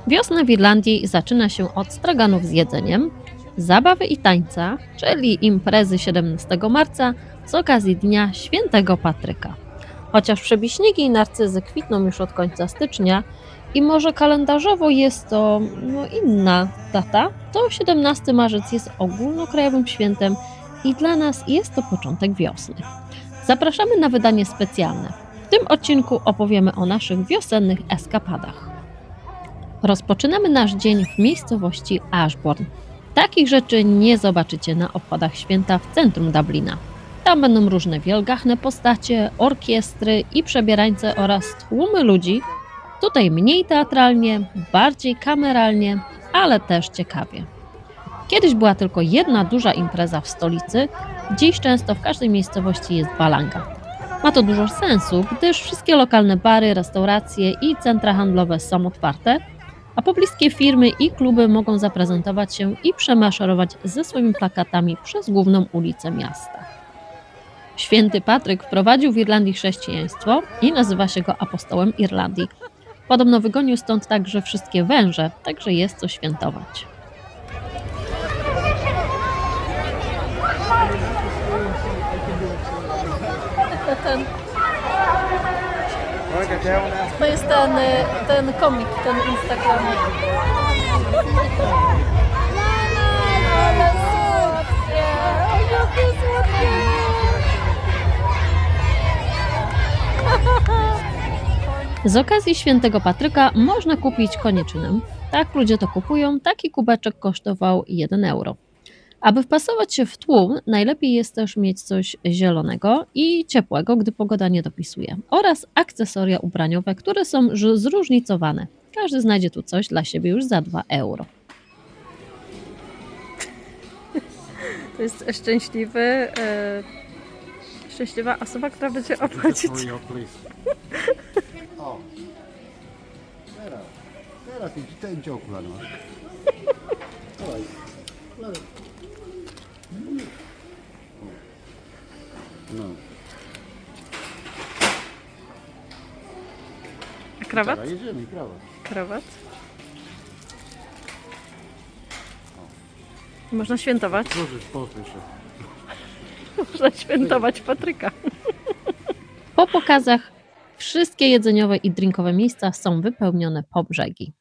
Wiosna w Irlandii zaczyna się od straganów z jedzeniem, zabawy i tańca, czyli imprezy 17 marca z okazji Dnia Świętego Patryka. Chociaż przebiśniki i narcyzy kwitną już od końca stycznia i może kalendarzowo jest to inna data, to 17 marzec jest ogólnokrajowym świętem i dla nas jest to początek wiosny. Zapraszamy na wydanie specjalne. W tym odcinku opowiemy o naszych wiosennych eskapadach. Rozpoczynamy nasz dzień w miejscowości Ashbourne. Takich rzeczy nie zobaczycie na obchodach święta w centrum Dublina. Tam będą różne wielgachne postacie, orkiestry i przebierańce oraz tłumy ludzi. Tutaj mniej teatralnie, bardziej kameralnie, ale też ciekawie. Kiedyś była tylko jedna duża impreza w stolicy, dziś często w każdej miejscowości jest balanga. Ma to dużo sensu, gdyż wszystkie lokalne bary, restauracje i centra handlowe są otwarte, a pobliskie firmy i kluby mogą zaprezentować się i przemaszerować ze swoimi plakatami przez główną ulicę miasta. Święty Patryk wprowadził w Irlandii chrześcijaństwo i nazywa się go apostołem Irlandii. Podobno wygonił stąd także wszystkie węże, także jest co świętować. To jest ten komik, ten Instagram. Ale słodkie! O, jakie słodkie! Z okazji Świętego Patryka można kupić konieczynę. Tak ludzie to kupują, taki kubeczek kosztował 1 euro. Aby wpasować się w tłum, najlepiej jest też mieć coś zielonego i ciepłego, gdy pogoda nie dopisuje, oraz akcesoria ubraniowe, które są zróżnicowane. Każdy znajdzie tu coś dla siebie już za 2 euro. To jest szczęśliwa osoba, która będzie obchodzić. O, teraz ten dziąku masz. No. A krawat? Dobra, jedziemy, krawat. Krawat. Można świętować. Proszę, poproszę. Można świętować Patryka. Po pokazach wszystkie jedzeniowe i drinkowe miejsca są wypełnione po brzegi.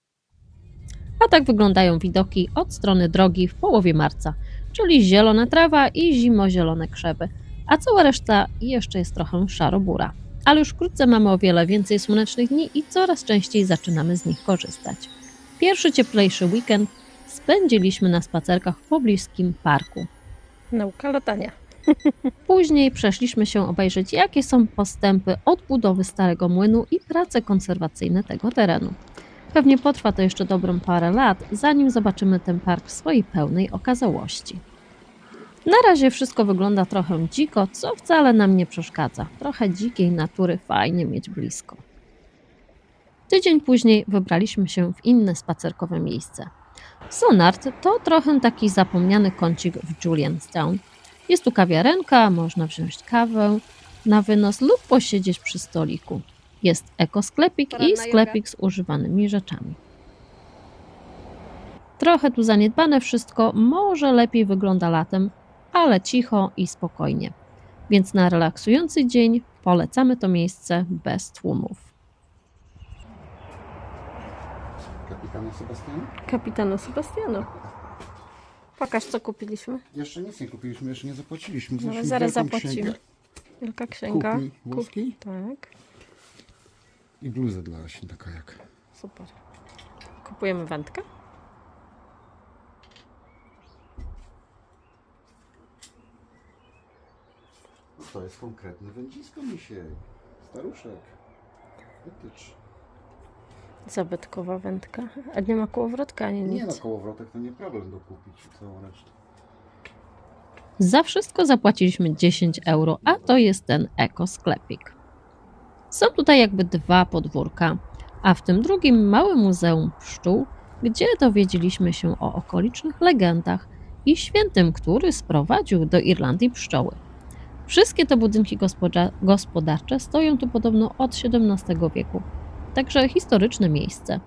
A tak wyglądają widoki od strony drogi w połowie marca, czyli zielona trawa i zimozielone krzewy, a cała reszta jeszcze jest trochę szaro-bura. Ale już wkrótce mamy o wiele więcej słonecznych dni i coraz częściej zaczynamy z nich korzystać. Pierwszy cieplejszy weekend spędziliśmy na spacerkach w pobliskim parku. Nauka latania. Później przeszliśmy się obejrzeć, jakie są postępy odbudowy starego młynu i prace konserwacyjne tego terenu. Pewnie potrwa to jeszcze dobrą parę lat, zanim zobaczymy ten park w swojej pełnej okazałości. Na razie wszystko wygląda trochę dziko, co wcale nam nie przeszkadza. Trochę dzikiej natury fajnie mieć blisko. Tydzień później wybraliśmy się w inne spacerkowe miejsce. Sonart to trochę taki zapomniany kącik w Julianstown. Jest tu kawiarenka, można wziąć kawę na wynos lub posiedzieć przy stoliku. Jest ekosklepik i sklepik z używanymi rzeczami. Trochę tu zaniedbane wszystko, może lepiej wygląda latem, ale cicho i spokojnie. Więc na relaksujący dzień polecamy to miejsce bez tłumów. Kapitanie Sebastianu? Kapitanu Sebastianu. Pokaż, co kupiliśmy. Jeszcze nic nie kupiliśmy, jeszcze nie zapłaciliśmy. No, Zeszliśmy zaraz wielką zapłacimy. księgę Wielka księga. Kuchni włoskiej Tak, i bluzę dla święta kajak. super. Kupujemy wędkę. No to jest konkretne wędzisko, misiek. Staruszek. Wytycz. Zabytkowa wędka. A nie ma kołowrotka ani nic. Nie no, kołowrotek to nie problem dokupić całą resztę. Za wszystko zapłaciliśmy 10 euro, a to jest ten ekosklepik. Są tutaj jakby 2 podwórka, a w tym drugim małe muzeum pszczół, gdzie dowiedzieliśmy się o okolicznych legendach i świętym, który sprowadził do Irlandii pszczoły. Wszystkie te budynki gospodarcze stoją tu podobno od XVII wieku, także historyczne miejsce.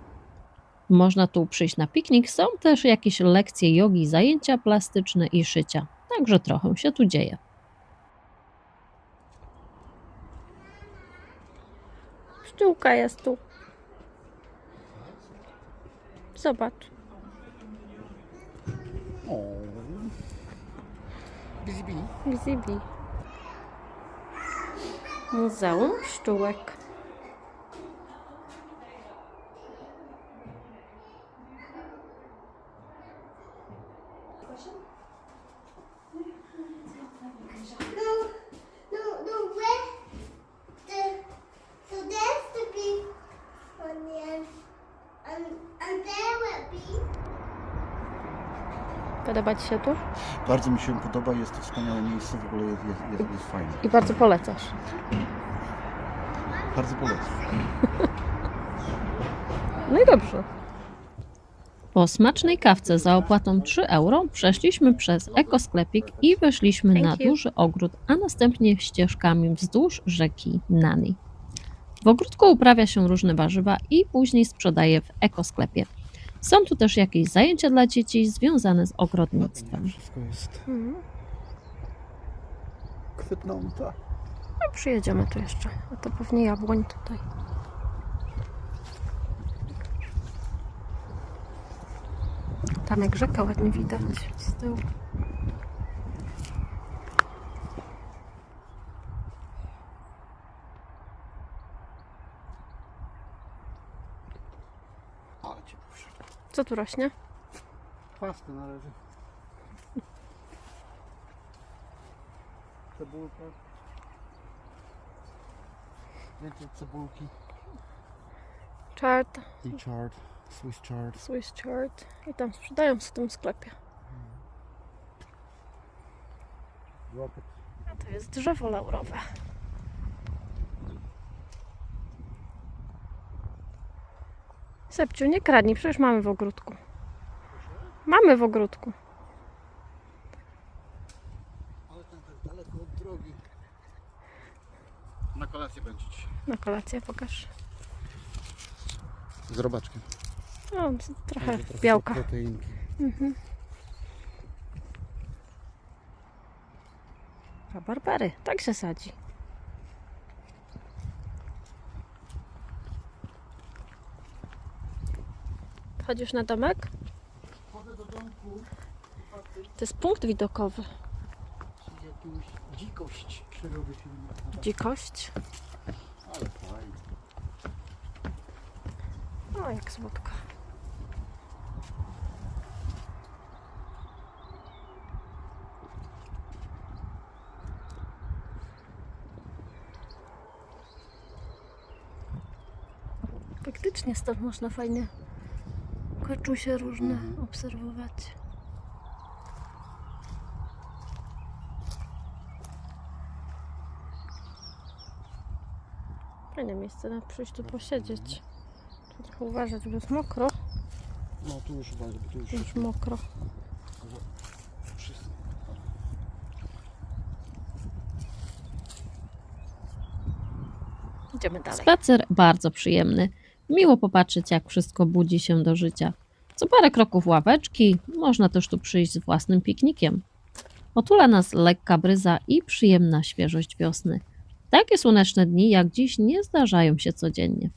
Można tu przyjść na piknik, są też jakieś lekcje jogi, zajęcia plastyczne i szycia, także trochę się tu dzieje. Pszczółka jest tu. Zobacz. O. Busy bee. Busy bee. Muzeum pszczółek. No, where so there's the bee on the end, and there will be. Podoba Ci się tu? Bardzo mi się podoba, jest to wspaniałe miejsce, w ogóle jest fajne. I bardzo polecasz. Bardzo polecam. No i dobrze. Po smacznej kawce za opłatą 3 euro przeszliśmy przez ekosklepik i weszliśmy Thank na you. duży ogród, a następnie ścieżkami wzdłuż rzeki Nani. W ogródku uprawia się różne warzywa i później sprzedaje w ekosklepie. Są tu też jakieś zajęcia dla dzieci związane z ogrodnictwem. Wszystko jest Mhm. kwitnące. No, przyjedziemy tu jeszcze. A to pewnie jabłoń tutaj. Tam jak rzeka ładnie widać z tyłu. Ale cię proszę. Co tu rośnie? Pasty należy. Cebulka. Więcej cebulki. Chard, I chard. Swiss chard. Swiss chard. I tam sprzedają w tym sklepie. Rocket. A to jest drzewo laurowe. Sepciu, nie kradnij, przecież mamy w ogródku. Mamy w ogródku. Ale ten tak daleko od drogi. Na kolację będzie dzisiaj. Na kolację pokaż. Z robaczkiem. O, trochę Będzie białka. proteinki. Mhm. Rabarbery, tak się sadzi. Chodzisz na domek? Chodzę do domku. To jest punkt widokowy. Czy jakąś dzikość przyrody się nie. Dzikość. Ale fajnie. O, jak słodko. Faktycznie stąd można fajnie kaczusie różne obserwować. Fajne miejsce na przyjść tu posiedzieć. Trzeba trochę uważać, bo jest mokro. No tu już bardzo, bo tu już Już mokro. wszystko. Idziemy dalej. Spacer bardzo przyjemny. Miło popatrzeć, jak wszystko budzi się do życia. Co parę kroków ławeczki, można też tu przyjść z własnym piknikiem. Otula nas lekka bryza i przyjemna świeżość wiosny. Takie słoneczne dni jak dziś nie zdarzają się codziennie.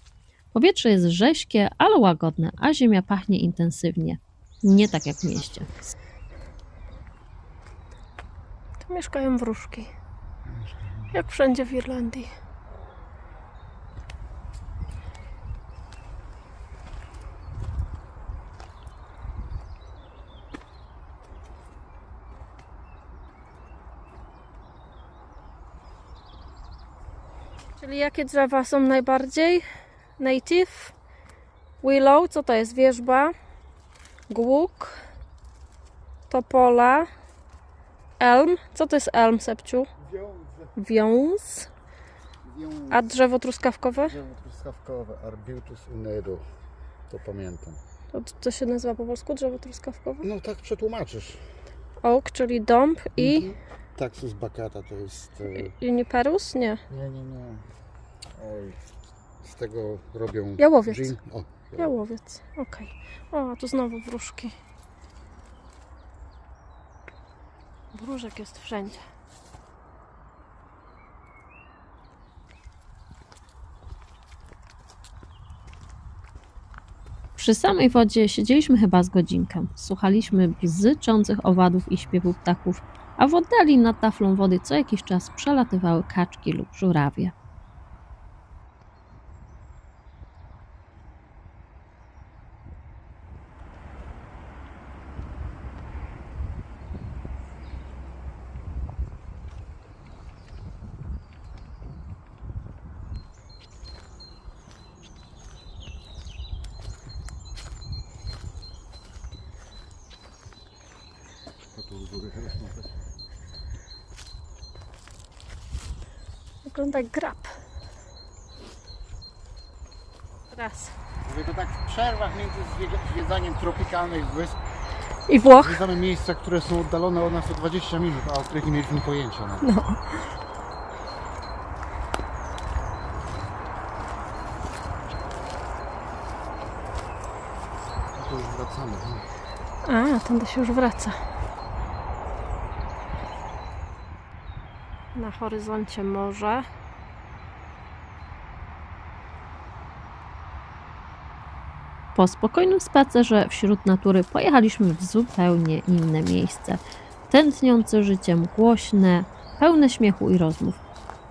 Powietrze jest rześkie, ale łagodne, a ziemia pachnie intensywnie. Nie tak jak w mieście. Tu mieszkają wróżki. Jak wszędzie w Irlandii. Czyli jakie drzewa są najbardziej native? Willow, co to jest? Wierzba, głuk, topola, elm. Co to jest elm, Sepciu? Wiąz. A drzewo truskawkowe? Drzewo truskawkowe, Arbutus unedo. To pamiętam. To się nazywa po polsku drzewo truskawkowe? No tak przetłumaczysz. Oak, czyli dąb i Taxus baccata to jest... juniperus? Nie. Nie. Oj. Z tego robią... Jałowiec. gin. O, Jałowiec, okej. O, a tu znowu wróżki. Wróżek jest wszędzie. Przy samej wodzie siedzieliśmy chyba z godzinkę. Słuchaliśmy bzyczących owadów i śpiewu ptaków, a w oddali nad taflą wody co jakiś czas przelatywały kaczki lub żurawie. Wygląda jak grab. Raz. Mówię to tak w przerwach między zwiedzaniem tropikalnych wysp, I Włoch. zwiedzamy miejsca, które są oddalone od nas o 20 minut, a o których nie mieliśmy pojęcia. No. To już wracamy. A, tędy się już wraca. Na horyzoncie morze. Po spokojnym spacerze wśród natury pojechaliśmy w zupełnie inne miejsce. Tętniące życiem, głośne, pełne śmiechu i rozmów.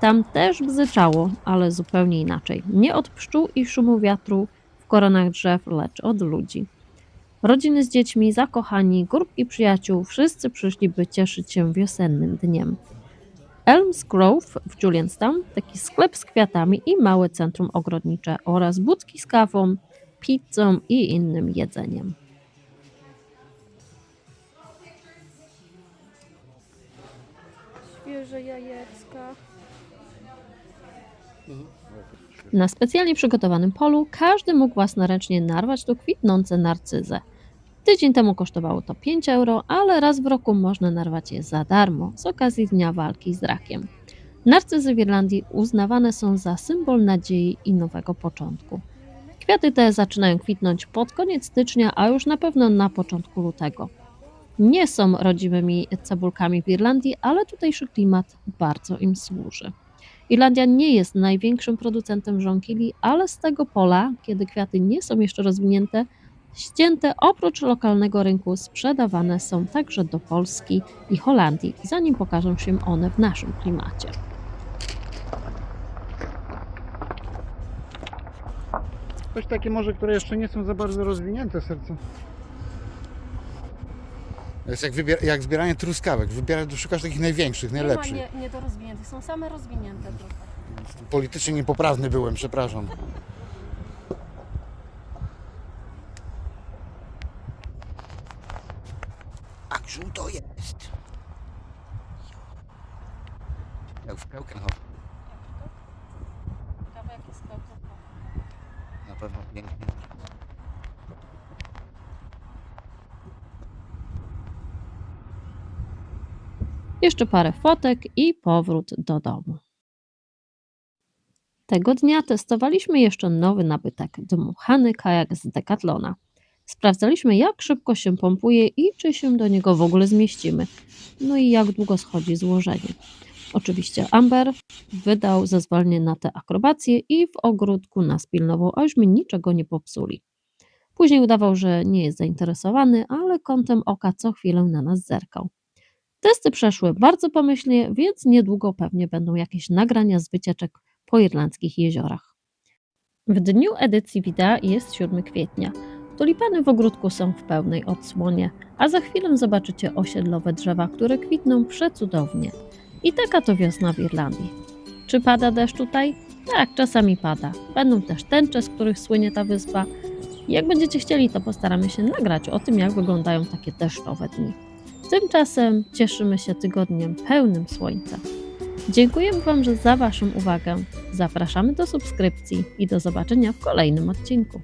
Tam też bzyczało, ale zupełnie inaczej. Nie od pszczół i szumu wiatru w koronach drzew, lecz od ludzi. Rodziny z dziećmi, zakochani, grupki przyjaciół, wszyscy przyszli, by cieszyć się wiosennym dniem. Elms Grove w Julianstown, taki sklep z kwiatami i małe centrum ogrodnicze oraz budki z kawą, pizzą i innym jedzeniem. Świeże jajeczka. Na specjalnie przygotowanym polu każdy mógł własnoręcznie narwać tu kwitnące narcyzę. Tydzień temu kosztowało to 5 euro, ale raz w roku można narwać je za darmo z okazji Dnia Walki z Rakiem. Narcyzy w Irlandii uznawane są za symbol nadziei i nowego początku. Kwiaty te zaczynają kwitnąć pod koniec stycznia, a już na pewno na początku lutego. Nie są rodzimymi cebulkami w Irlandii, ale tutejszy klimat bardzo im służy. Irlandia nie jest największym producentem żonkili, ale z tego pola, kiedy kwiaty nie są jeszcze rozwinięte, ścięte oprócz lokalnego rynku sprzedawane są także do Polski i Holandii, zanim pokażą się one w naszym klimacie. Coś takie może, które jeszcze nie są za bardzo rozwinięte serce. To jest jak zbieranie truskawek. Szukasz takich największych, najlepszych. Nie ma nie do rozwiniętych, są same rozwinięte trochę. Politycznie niepoprawny byłem, przepraszam. A żółto jest. Jak w Keukenhof. Kawałek jest Na pewno pięknie. Jeszcze parę fotek i powrót do domu. Tego dnia testowaliśmy jeszcze nowy nabytek, dmuchany kajak z Decathlona. Sprawdzaliśmy, jak szybko się pompuje i czy się do niego w ogóle zmieścimy. No i jak długo schodzi złożenie. Oczywiście Amber wydał zezwolenie na te akrobacje i w ogródku nas pilnował, aśmy niczego nie popsuli. Później udawał, że nie jest zainteresowany, ale kątem oka co chwilę na nas zerkał. Testy przeszły bardzo pomyślnie, więc niedługo pewnie będą jakieś nagrania z wycieczek po irlandzkich jeziorach. W dniu edycji wideo jest 7 kwietnia. Tulipany w ogródku są w pełnej odsłonie, a za chwilę zobaczycie osiedlowe drzewa, które kwitną przecudownie. I taka to wiosna w Irlandii. Czy pada deszcz tutaj? Tak, czasami pada. Będą też tęcze, z których słynie ta wyspa. Jak będziecie chcieli, to postaramy się nagrać o tym, jak wyglądają takie deszczowe dni. Tymczasem cieszymy się tygodniem pełnym słońca. Dziękujemy Wam za Waszą uwagę. Zapraszamy do subskrypcji i do zobaczenia w kolejnym odcinku.